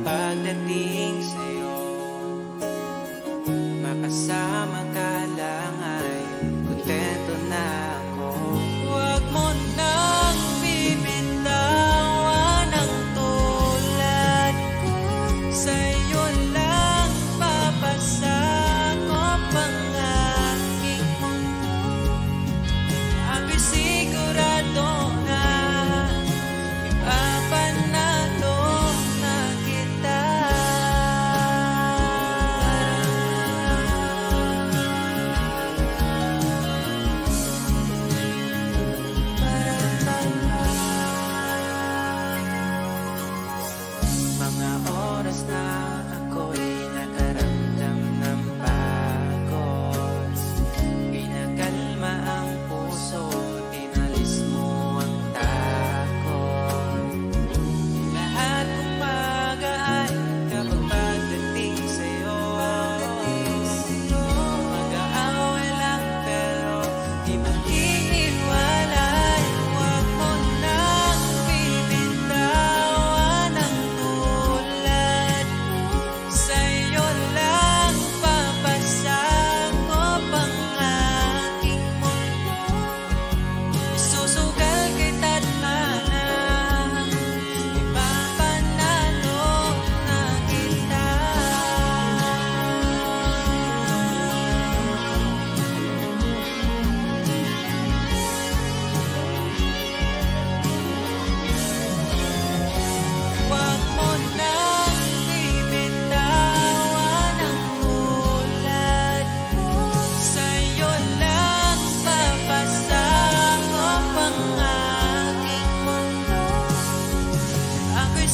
pagdating sa'yo. Makasama ka lang ay kontento na ako. Huwag mo nang bibitawan ang tulad ko. Sa'yo lang papasakop ang aking mundo. Ako'y sigurado na ipapanalo na kita. Mga oras na ako'y nakaramdam ng pagod, pinakalma ang puso, inalis mo ang takot. Lahat gumagaan kapag pagdating sa'yo. Mag-aaway lang pero di mag-iiwalay. Huwag mo nang bibitawan ang tulad ko. Sa'yo lang papasakop ang aking mundo. Susugal kita't manang ipapanalo na kita. Huwag mo nang bibitawan ang tulad ko. Sa'yo lang papasakop ang aking mundo. Ako'y